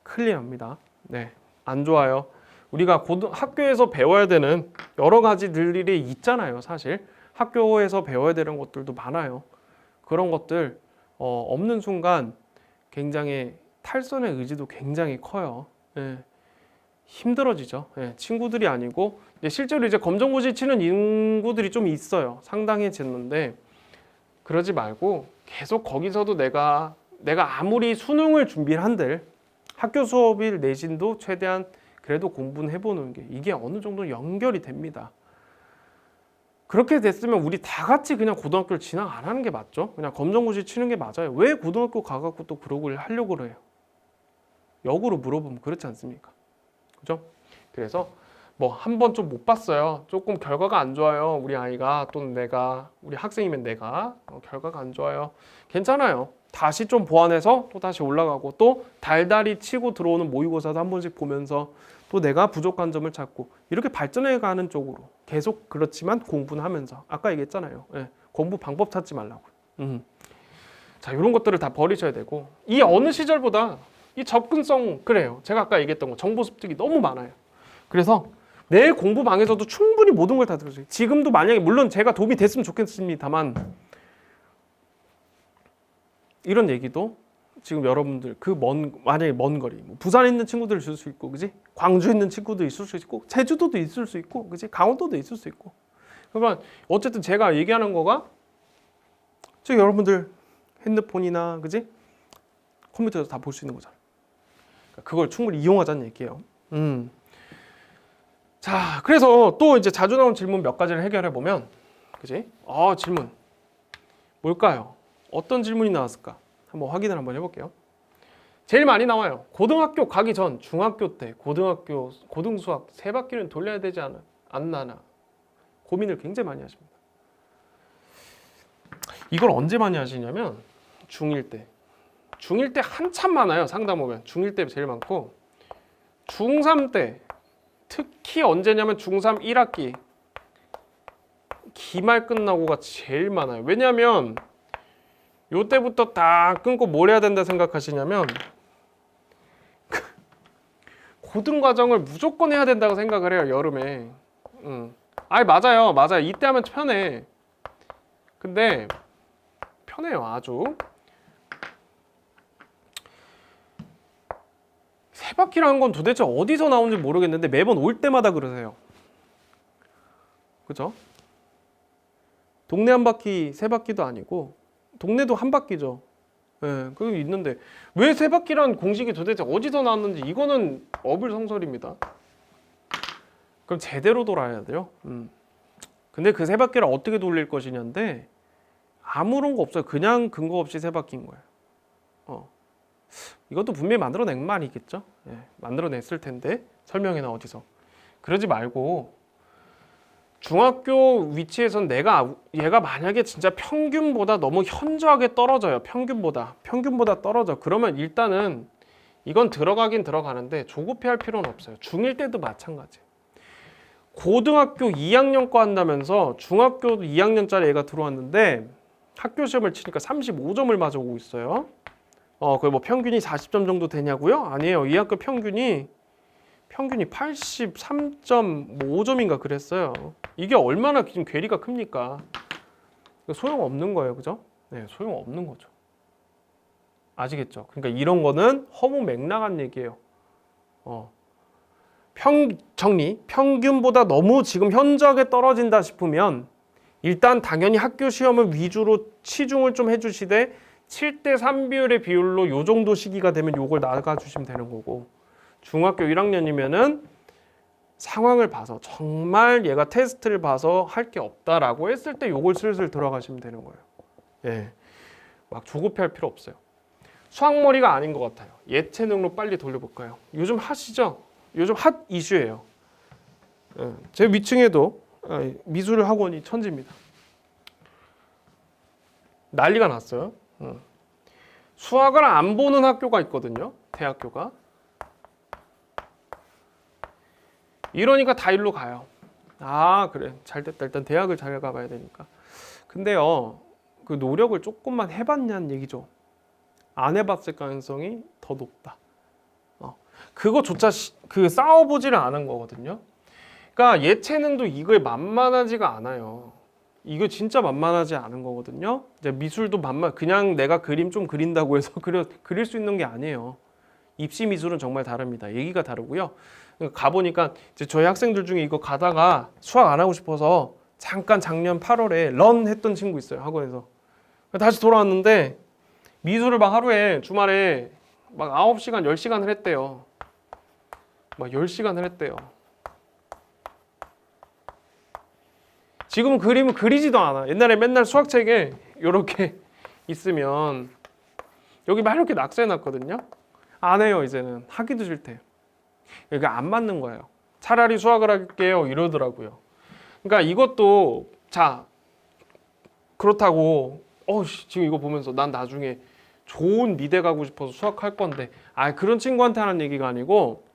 큰일 납니다. 네. 안 좋아요. 우리가 학교에서 배워야 되는 여러 가지들이 있잖아요. 사실 학교에서 배워야 되는 것들도 많아요. 그런 것들 없는 순간 굉장히 탈선의 의지도 굉장히 커요. 예. 힘들어지죠. 예. 친구들이 아니고 실제로 이제 검정고시 치는 인구들이 좀 있어요. 상당해졌는데 그러지 말고 계속 거기서도 내가 아무리 수능을 준비를 한들 학교 수업일 내신도 최대한 그래도 공부는 해보는 게 이게 어느 정도 연결이 됩니다. 그렇게 됐으면 우리 다 같이 그냥 고등학교를 진학 안 하는 게 맞죠? 그냥 검정고시 치는 게 맞아요. 왜 고등학교 가갖고 또 그러고 하려고 그래요? 역으로 물어보면 그렇지 않습니까? 그죠? 그래서 뭐 한 번 좀 못 봤어요. 조금 결과가 안 좋아요. 우리 아이가 또는 내가, 우리 학생이면 내가 결과가 안 좋아요. 괜찮아요. 다시 좀 보완해서 또 다시 올라가고 또 달달이 치고 들어오는 모의고사도 한 번씩 보면서 또 내가 부족한 점을 찾고 이렇게 발전해가는 쪽으로 계속 그렇지만 공부는 하면서 아까 얘기했잖아요. 예, 공부 방법 찾지 말라고. 자, 이런 것들을 다 버리셔야 되고 이 어느 시절보다 이 접근성 그래요. 제가 아까 얘기했던 거 정보 습득이 너무 많아요. 그래서 내 공부방에서도 충분히 모든 걸 다 들으세요. 지금도 만약에 물론 제가 도움이 됐으면 좋겠습니다만 이런 얘기도 지금 여러분들 만약에 먼 거리 뭐 부산에 있는 친구들 있을 수 있고 그지? 광주에 있는 친구도 있을 수 있고 제주도도 있을 수 있고 그지? 강원도도 있을 수 있고 그러면 어쨌든 제가 얘기하는 거가 지금 여러분들 핸드폰이나 그지? 컴퓨터에서 다 볼 수 있는 거잖아. 그걸 충분히 이용하자는 얘기예요. 자, 그래서 또 이제 자주 나오는 질문 몇 가지를 해결해 보면, 그지? 질문 뭘까요? 어떤 질문이 나왔을까? 한번 확인을 한번 해볼게요. 제일 많이 나와요. 고등학교 가기 전 중학교 때 고등수학 3바퀴는 돌려야 되지 않나 고민을 굉장히 많이 하십니다. 이걸 언제 많이 하시냐면 중1 때. 중1 때 한참 많아요. 상담 보면 중1 때 제일 많고 중3 때 특히 언제냐면 중3 1학기 기말 끝나고가 제일 많아요. 왜냐하면 요때부터 딱 끊고 뭘 해야 된다 생각하시냐면 고등과정을 무조건 해야 된다고 생각을 해요. 여름에. 맞아요. 이때 하면 편해. 근데 편해요. 아주. 3바퀴라는 건 도대체 어디서 나오는지 모르겠는데 매번 올 때마다 그러세요. 그죠? 동네 한 바퀴 3바퀴도 아니고 동네도 한 바퀴죠. 예, 그게 있는데 왜 3바퀴란 공식이 도대체 어디서 나왔는지 이거는 어불성설입니다. 그럼 제대로 돌아야 돼요. 근데 그 3바퀴를 어떻게 돌릴 것이냐인데 아무런 거 없어요. 그냥 근거 없이 3바퀴인 거예요. 이것도 분명히 만들어낸 말이겠죠. 예, 만들어냈을 텐데 설명이나 어디서 그러지 말고 중학교 위치에선 얘가 만약에 진짜 평균보다 너무 현저하게 떨어져요. 평균보다 떨어져. 그러면 일단은 이건 들어가긴 들어가는데 조급해할 필요는 없어요. 중1 때도 마찬가지. 고등학교 2학년 거 한다면서 중학교 2학년짜리 애가 들어왔는데 학교 시험을 치니까 35점을 맞아오고 있어요. 그게 뭐 평균이 40점 정도 되냐고요? 아니에요. 이 학교 평균이 83.5점인가 그랬어요. 이게 얼마나 지금 괴리가 큽니까? 소용없는 거예요. 그죠? 네, 소용없는 거죠. 아시겠죠? 그러니까 이런 거는 허무맹랑한 얘기예요. 평균보다 너무 지금 현저하게 떨어진다 싶으면 일단 당연히 학교 시험을 위주로 치중을 좀 해주시되 7대3 비율의 비율로 요 정도 시기가 되면 요걸 나가주시면 되는 거고 중학교 1학년이면은 상황을 봐서 정말 얘가 테스트를 봐서 할 게 없다라고 했을 때 요걸 슬슬 들어가시면 되는 거예요. 예, 막 조급해할 필요 없어요. 수학머리가 아닌 것 같아요. 예체능으로 빨리 돌려볼까요? 요즘 핫이죠? 요즘 핫 이슈예요. 예, 제 위층에도 미술 학원이 천지입니다. 난리가 났어요. 수학을 안 보는 학교가 있거든요. 대학교가. 이러니까 다 일로 가요. 그래. 잘 됐다. 일단 대학을 잘 가봐야 되니까. 근데요. 그 노력을 조금만 해봤냐는 얘기죠. 안 해봤을 가능성이 더 높다. 그거조차 싸워보지를 않은 거거든요. 그러니까 예체능도 이거에 만만하지가 않아요. 이거 진짜 만만하지 않은 거거든요. 이제 미술도 그냥 내가 그림 좀 그린다고 해서 그릴 수 있는 게 아니에요. 입시 미술은 정말 다릅니다. 얘기가 다르고요. 가보니까 이제 저희 학생들 중에 이거 가다가 수학 안 하고 싶어서 잠깐 작년 8월에 런 했던 친구 있어요. 학원에서. 다시 돌아왔는데 미술을 막 하루에 주말에 막 9시간, 10시간을 했대요. 막 10시간을 했대요. 지금은 그림을 그리지도 않아. 옛날에 맨날 수학책에 이렇게 있으면 여기 막 이렇게 낙서해놨거든요. 안 해요. 이제는 하기도 싫대요. 이게 안 맞는 거예요. 차라리 수학을 할게요 이러더라고요. 그러니까 이것도 자 그렇다고 지금 이거 보면서 난 나중에 좋은 미대 가고 싶어서 수학할 건데 그런 친구한테 하는 얘기가 아니고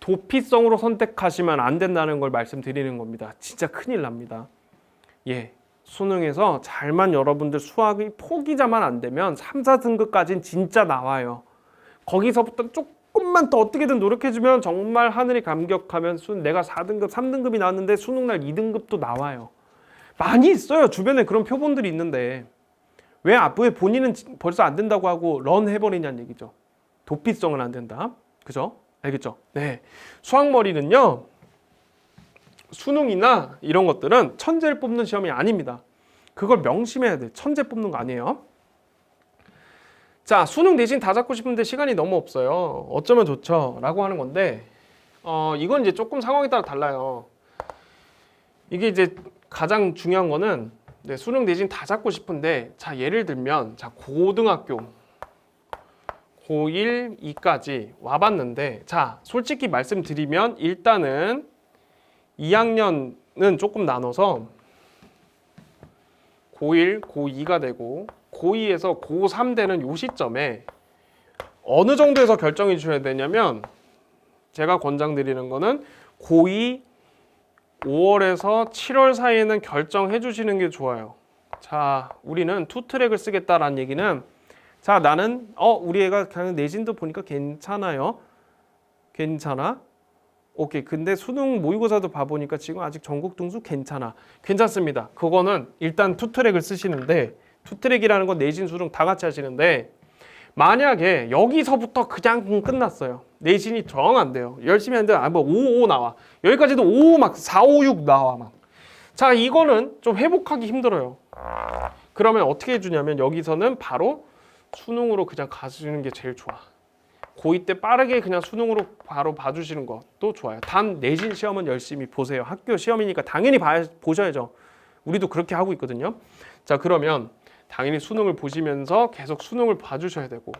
도피성으로 선택하시면 안 된다는 걸 말씀드리는 겁니다. 진짜 큰일 납니다. 수능에서 잘만 여러분들 수학이 포기자만 안 되면 3, 4등급까지는 진짜 나와요. 거기서부터 조금만 더 어떻게든 노력해주면 정말 하늘이 감격하면 내가 4등급, 3등급이 나왔는데 수능날 2등급도 나와요. 많이 있어요. 주변에 그런 표본들이 있는데 왜 본인은 벌써 안 된다고 하고 런 해버리냐는 얘기죠. 도피성은 안 된다. 그죠? 알겠죠? 네. 수학머리는요. 수능이나 이런 것들은 천재를 뽑는 시험이 아닙니다. 그걸 명심해야 돼. 천재 뽑는 거 아니에요. 자, 수능 내신 다 잡고 싶은데 시간이 너무 없어요. 어쩌면 좋죠? 라고 하는 건데 이건 이제 조금 상황에 따라 달라요. 이게 이제 가장 중요한 거는 수능 내신 다 잡고 싶은데 자 예를 들면 자 고등학교 고1, 2까지 와봤는데 자 솔직히 말씀드리면 일단은 2학년은 조금 나눠서 고1, 고2가 되고 고2에서 고3 되는 요 시점에 어느 정도에서 결정해 주셔야 되냐면 제가 권장드리는 거는 고2 5월에서 7월 사이에는 결정해 주시는 게 좋아요. 자, 우리는 투트랙을 쓰겠다라는 얘기는 자, 나는 우리 애가 그냥 내신도 보니까 괜찮아요. 괜찮아. 오케이. 근데 수능 모의고사도 봐보니까 지금 아직 전국 등수 괜찮아. 괜찮습니다. 그거는 일단 투트랙을 쓰시는데 투트랙이라는 건 내신 수능 다 같이 하시는데 만약에 여기서부터 그냥 끝났어요. 내신이 정 안 돼요. 열심히 했는데 5 나와. 여기까지도 5 막 4, 5, 6 나와 막. 자, 이거는 좀 회복하기 힘들어요. 그러면 어떻게 해주냐면 여기서는 바로 수능으로 그냥 가시는 게 제일 좋아. 고2 때 빠르게 그냥 수능으로 바로 봐주시는 것도 좋아요. 단 내신 시험은 열심히 보세요. 학교 시험이니까 당연히 보셔야죠. 우리도 그렇게 하고 있거든요. 자, 그러면 당연히 수능을 보시면서 계속 수능을 봐주셔야 되고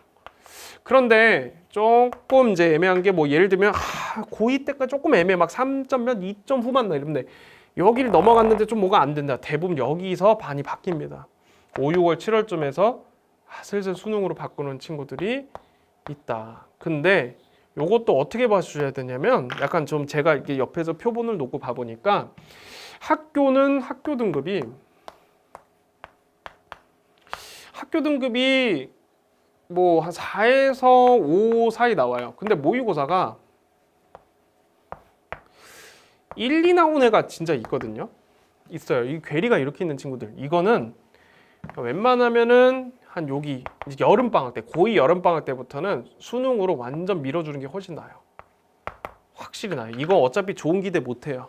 그런데 조금 이제 애매한 게 뭐 예를 들면 고2 때까지 조금 애매해 막 3점 몇 2점 후반 나 이런데 여기를 넘어갔는데 좀 뭐가 안 된다. 대부분 여기서 반이 바뀝니다. 5, 6월, 7월쯤에서 슬슬 수능으로 바꾸는 친구들이 있다. 근데 요것도 어떻게 봐주셔야 되냐면 약간 좀 제가 이렇게 옆에서 표본을 놓고 봐보니까 학교는 학교 등급이 뭐 한 4에서 5 사이 나와요. 근데 모의고사가 1, 2 나온 애가 진짜 있거든요. 있어요. 이 괴리가 이렇게 있는 친구들. 이거는 웬만하면은 한 여기 이제 여름방학 때 고2 여름방학 때부터는 수능으로 완전 밀어주는 게 훨씬 나아요. 확실히 나아요. 이거 어차피 좋은 기대 못해요.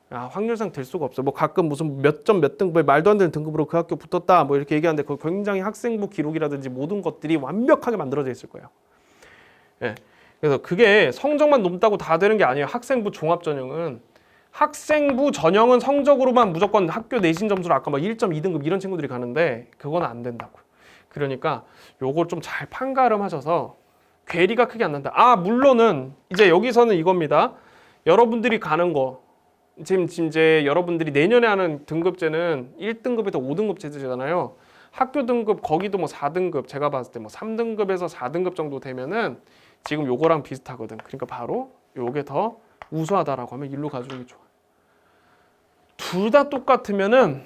확률상 될 수가 없어. 뭐 가끔 무슨 몇 점 몇 등급 말도 안 되는 등급으로 그 학교 붙었다 뭐 이렇게 얘기하는데 그 굉장히 학생부 기록이라든지 모든 것들이 완벽하게 만들어져 있을 거예요. 그래서 그게 성적만 높다고 다 되는 게 아니에요. 학생부 종합 전형은 학생부 전형은 성적으로만 무조건 학교 내신 점수로 아까 막 1.2등급 이런 친구들이 가는데 그건 안 된다고요. 그러니까 요걸 좀 잘 판가름하셔서 괴리가 크게 안 난다. 물론은 이제 여기서는 이겁니다. 여러분들이 가는 거 지금 이제 여러분들이 내년에 하는 등급제는 1등급에서 5등급 제도잖아요. 학교 등급 거기도 뭐 4등급 제가 봤을 때 뭐 3등급에서 4등급 정도 되면은 지금 요거랑 비슷하거든. 그러니까 바로 요게 더 우수하다라고 하면 일로 가주는 게 좋아. 둘 다 똑같으면은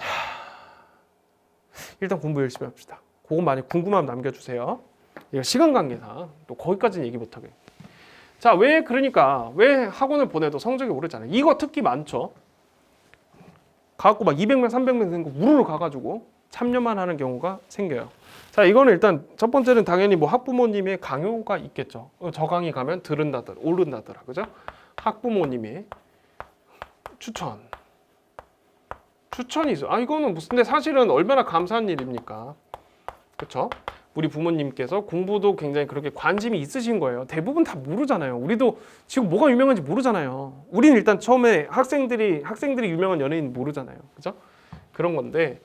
일단 공부 열심히 합시다. 그거 많이 궁금하면 남겨주세요. 이거 시간 관계상 또 거기까지는 얘기 못하게. 자, 왜 학원을 보내도 성적이 오르잖아요. 이거 특히 많죠. 가갖고 막 200명, 300명 된 거 우르르 가가지고 참여만 하는 경우가 생겨요. 자, 이거는 일단 첫 번째는 당연히 뭐 학부모님의 강요가 있겠죠. 저 강의 가면 오른다더라, 그죠? 학부모님의 추천이 있어요. 이거는 무슨 근데 사실은 얼마나 감사한 일입니까? 그렇죠? 우리 부모님께서 공부도 굉장히 그렇게 관심이 있으신 거예요. 대부분 다 모르잖아요. 우리도 지금 뭐가 유명한지 모르잖아요. 우리는 일단 처음에 학생들이 유명한 연예인 모르잖아요. 그죠? 그런 건데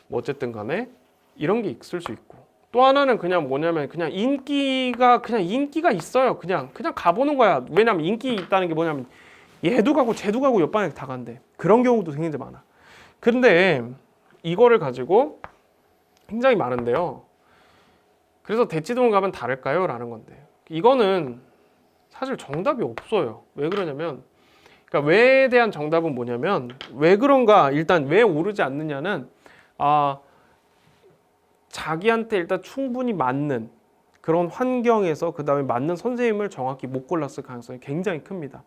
뭐 어쨌든 간에 이런 게 있을 수 있고, 또 하나는 그냥 뭐냐면 그냥 인기가 있어요. 그냥 가보는 거야. 왜냐면 인기 있다는 게 뭐냐면 얘도 가고 쟤도 가고 옆반에 다 간대. 그런 경우도 굉장히 많아. 그런데 이거를 가지고 굉장히 많은데요. 그래서 대치동을 가면 다를까요? 라는 건데, 이거는 사실 정답이 없어요. 왜 그러냐면, 그러니까 왜에 대한 정답은 뭐냐면, 왜 그런가, 일단 왜 오르지 않느냐는 자기한테 일단 충분히 맞는 그런 환경에서 그 다음에 맞는 선생님을 정확히 못 골랐을 가능성이 굉장히 큽니다.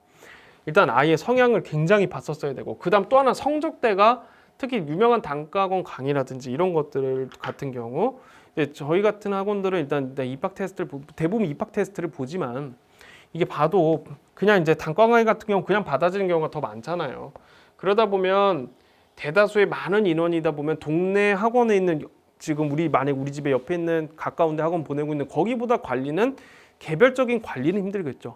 일단 아이의 성향을 굉장히 봤었어야 되고, 그 다음 또 하나 성적대가 특히 유명한 단과학원 강의라든지 이런 것들 같은 경우, 저희 같은 학원들은 일단 입학 테스트를 대부분 입학 테스트를 보지만, 이게 봐도 그냥 이제 단과 강의 같은 경우 그냥 받아지는 경우가 더 많잖아요. 그러다 보면 대다수의 많은 인원이다 보면 동네 학원에 있는, 지금 만약 우리 집에 옆에 있는 가까운 데 학원 보내고 있는 거기보다 관리는, 개별적인 관리는 힘들겠죠.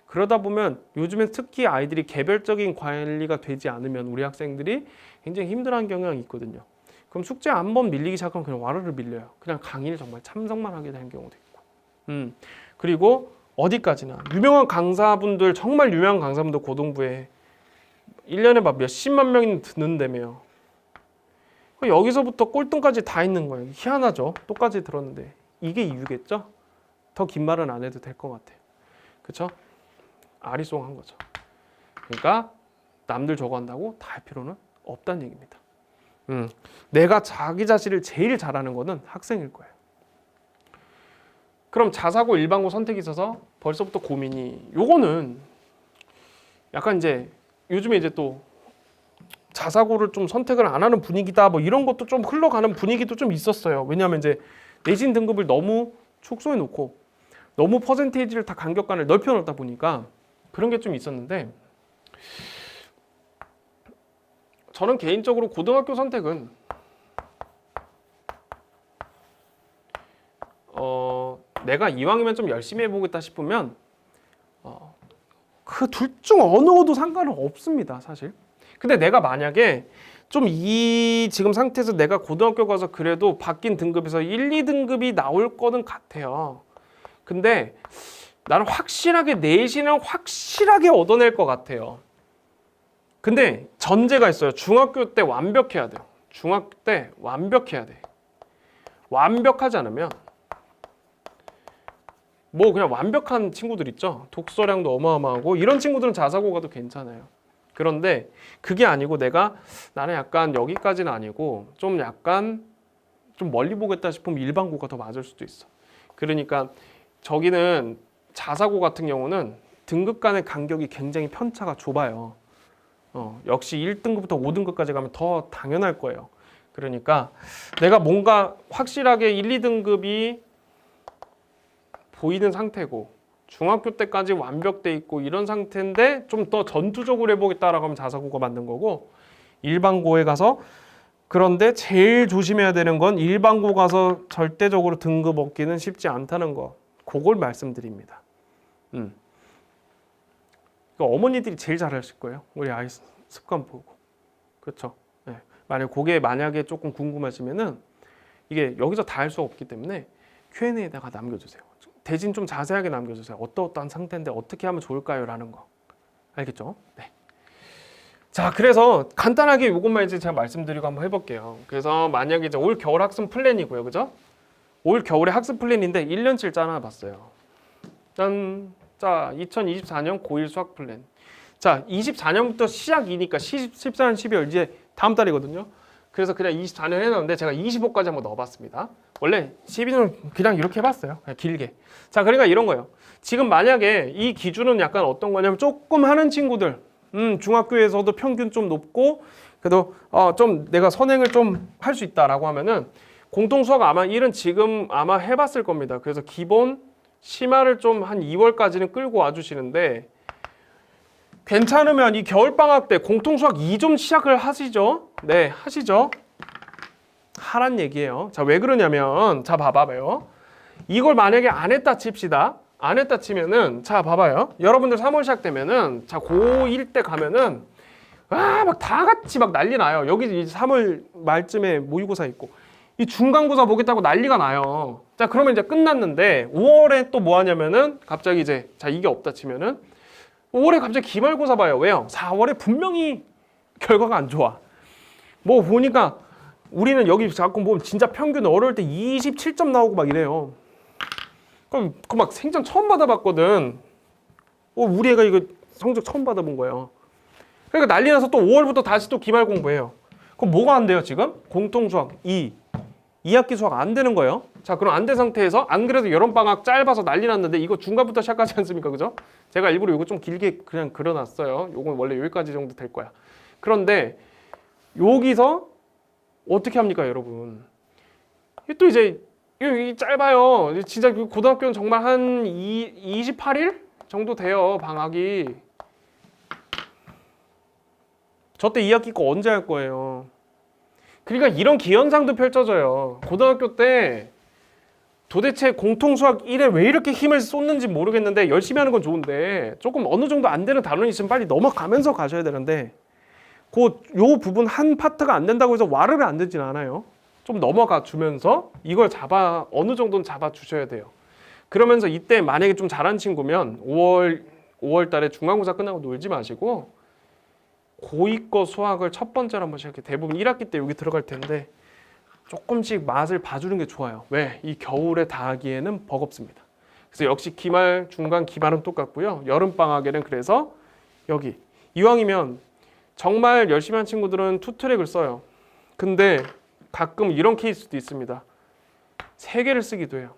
그러다 보면 요즘엔 특히 아이들이 개별적인 관리가 되지 않으면 우리 학생들이 굉장히 힘들어하는 경향이 있거든요. 그럼 숙제 한 번 밀리기 시작하면 그냥 와르르 밀려요. 그냥 강의를 정말 참석만 하게 되는 경우도 있고. 그리고 어디까지나 유명한 강사분들, 정말 유명한 강사분들 고등부에 1년에 막 몇십만 명이 듣는다며요. 여기서부터 꼴등까지 다 있는 거예요. 희한하죠? 똑같이 들었는데. 이게 이유겠죠? 더 긴 말은 안 해도 될 것 같아요. 그쵸? 아리송한 거죠. 그러니까 남들 저거 한다고 다 할 필요는 없다는 얘기입니다. 내가 자기 자신을 제일 잘하는 거는 학생일 거예요. 그럼 자사고 일반고 선택이 있어서 벌써부터 고민이, 요거는 약간 이제 요즘에 이제 또 자사고를 좀 선택을 안 하는 분위기다, 뭐 이런 것도 좀 흘러가는 분위기도 좀 있었어요. 왜냐하면 이제 내신 등급을 너무 축소해 놓고 너무 퍼센테이지를 다 간격간을 넓혀 놓다 보니까 그런 게 좀 있었는데, 저는 개인적으로 고등학교 선택은 내가 이왕이면 좀 열심히 해보겠다 싶으면 그 둘 중 어느도 상관은 없습니다, 사실. 근데 내가 만약에 좀 이 지금 상태에서 내가 고등학교 가서 그래도 바뀐 등급에서 1, 2등급이 나올 거는 같아요. 근데 나는 확실하게 내신은 확실하게 얻어낼 것 같아요. 근데 전제가 있어요. 중학교 때 완벽해야 돼요. 중학교 때 완벽해야 돼. 완벽하지 않으면 뭐 그냥 완벽한 친구들 있죠. 독서량도 어마어마하고 이런 친구들은 자사고 가도 괜찮아요. 그런데 그게 아니고 나는 약간 여기까지는 아니고 좀 약간 좀 멀리 보겠다 싶으면 일반고가 더 맞을 수도 있어. 그러니까 저기는 자사고 같은 경우는 등급 간의 간격이 굉장히 편차가 좁아요. 역시 1등급부터 5등급까지 가면 더 당연할 거예요. 그러니까 내가 뭔가 확실하게 1, 2등급이 보이는 상태고 중학교 때까지 완벽돼 있고 이런 상태인데 좀 더 전투적으로 해보겠다라고 하면 자사고가 맞는 거고, 일반고에 가서, 그런데 제일 조심해야 되는 건 일반고 가서 절대적으로 등급 얻기는 쉽지 않다는 거, 그걸 말씀드립니다. 그러니까 어머니들이 제일 잘하실 거예요. 우리 아이 습관 보고. 그렇죠? 네. 만약에 조금 궁금하시면은 이게 여기서 다 할 수 없기 때문에 Q&A에다가 남겨주세요. 대신 좀 자세하게 남겨주세요. 어떠한 상태인데 어떻게 하면 좋을까요? 라는 거. 알겠죠? 네. 자, 그래서 간단하게 이것만 이제 제가 말씀드리고 한번 해볼게요. 그래서 만약에 이제 올 겨울 학습 플랜이고요. 그죠? 올 겨울에 학습 플랜인데 1년치를 짜놔봤어요. 짠. 자, 2024년 고1 수학 플랜. 자, 24년부터 시작이니까 14년 12월 이제 다음 달이거든요. 그래서 그냥 24년 해놨는데 제가 25까지 한번 넣어봤습니다. 원래 12년 그냥 이렇게 해봤어요. 그냥 길게. 자, 그러니까 이런 거예요. 지금 만약에 이 기준은 약간 어떤 거냐면 조금 하는 친구들, 중학교에서도 평균 좀 높고 그래도 좀 내가 선행을 좀 할 수 있다라고 하면은 공통수학 아마 1은 지금 아마 해봤을 겁니다. 그래서 기본 심화를 좀 한 2월까지는 끌고 와주시는데, 괜찮으면 이 겨울방학 때 공통수학 2 좀 시작을 하시죠. 네, 하시죠. 하란 얘기예요. 자, 왜 그러냐면, 자, 봐봐요. 이걸 만약에 안 했다 칩시다. 안 했다 치면은 자 봐봐요. 여러분들 3월 시작되면은 자 고1 때 가면은 막 다 같이 막 난리 나요. 여기 이제 3월 말쯤에 모의고사 있고 이 중간고사 보겠다고 난리가 나요. 자 그러면 이제 끝났는데 5월에 또 뭐 하냐면은 갑자기 이제 자 이게 없다 치면은 5월에 갑자기 기말고사 봐요. 왜요? 4월에 분명히 결과가 안 좋아. 뭐 보니까 우리는 여기 자꾸 보면 진짜 평균 어려울 때 27점 나오고 막 이래요. 그럼 그 막 생전 처음 받아봤거든. 우리 애가 이거 성적 처음 받아본 거예요. 그러니까 난리 나서 또 5월부터 다시 또 기말 공부해요. 그럼 뭐가 안 돼요 지금? 공통수학 2학기 수학 안 되는 거예요. 자 그럼 안 된 상태에서 안 그래도 여름방학 짧아서 난리 났는데 이거 중간부터 시작하지 않습니까? 그죠? 제가 일부러 이거 좀 길게 그냥 그려놨어요. 요건 원래 여기까지 정도 될 거야. 그런데 여기서 어떻게 합니까 여러분? 또 이제 이 짧아요. 진짜 고등학교는 정말 한 28일 정도 돼요 방학이. 저 때 2학기 거 언제 할 거예요? 그러니까 이런 기현상도 펼쳐져요. 고등학교 때 도대체 공통수학 1에 왜 이렇게 힘을 쏟는지 모르겠는데 열심히 하는 건 좋은데 조금 어느 정도 안 되는 단원이 있으면 빨리 넘어가면서 가셔야 되는데 요 부분 한 파트가 안 된다고 해서 와르르 안 되진 않아요. 좀 넘어가 주면서 이걸 어느 정도는 잡아 주셔야 돼요. 그러면서 이때 만약에 좀 잘한 친구면 5월 달에 중간고사 끝나고 놀지 마시고 고2 거 수학을 첫 번째로 한번 시작해. 대부분 1학기 때 여기 들어갈 텐데 조금씩 맛을 봐주는 게 좋아요. 왜? 이 겨울에 다 하기에는 버겁습니다. 그래서 역시 기말, 중간, 기말은 똑같고요. 여름방학에는 그래서 여기 이왕이면 정말 열심히 한 친구들은 투트랙을 써요. 근데 가끔 이런 케이스도 있습니다. 3개를 쓰기도 해요.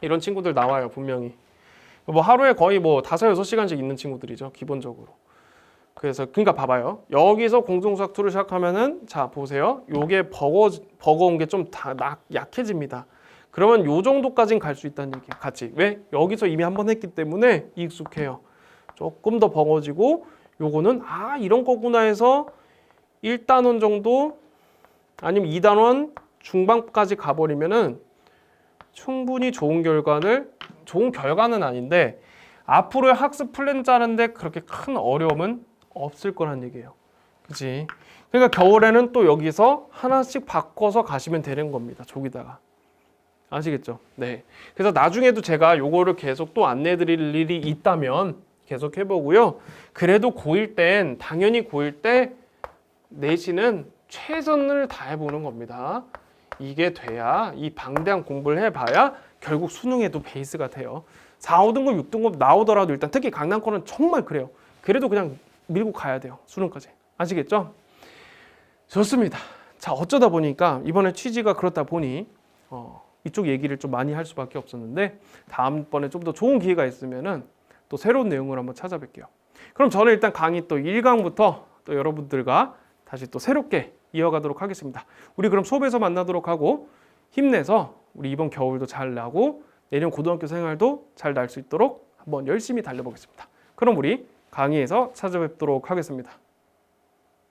이런 친구들 나와요 분명히. 뭐 하루에 거의 뭐 5-6시간씩 있는 친구들이죠 기본적으로. 그래서 그러니까 봐봐요. 여기서 공통수학 2를 시작하면은 자 보세요. 요게 버거운 게 좀 다 약해집니다. 그러면 요 정도까지는 갈 수 있다는 얘기예요. 같이. 왜? 여기서 이미 한번 했기 때문에 익숙해요. 조금 더 버거지고 요거는 이런 거구나 해서 1단원 정도 아니면 2단원 중반까지 가버리면은 충분히 좋은 결과는 아닌데 앞으로의 학습 플랜 짜는데 그렇게 큰 어려움은 없을 거란 얘기예요. 그치? 그러니까 겨울에는 또 여기서 하나씩 바꿔서 가시면 되는 겁니다. 저기다가. 아시겠죠? 네. 그래서 나중에도 제가 요거를 계속 또 안내해 드릴 일이 있다면 계속 해보고요. 그래도 고1 땐 당연히 고1 때 내신은 최선을 다해보는 겁니다. 이게 돼야 이 방대한 공부를 해봐야 결국 수능에도 베이스가 돼요. 4, 5등급, 6등급 나오더라도 일단 특히 강남권은 정말 그래요. 그래도 그냥 밀고 가야 돼요. 수능까지. 아시겠죠? 좋습니다. 자 어쩌다 보니까 이번에 취지가 그렇다 보니 이쪽 얘기를 좀 많이 할 수밖에 없었는데 다음번에 좀 더 좋은 기회가 있으면은 또 새로운 내용을 한번 찾아뵐게요. 그럼 저는 일단 강의 또 1강부터 또 여러분들과 다시 또 새롭게 이어가도록 하겠습니다. 우리 그럼 수업에서 만나도록 하고 힘내서 우리 이번 겨울도 잘 나고 내년 고등학교 생활도 잘 날 수 있도록 한번 열심히 달려보겠습니다. 그럼 우리 강의에서 찾아뵙도록 하겠습니다.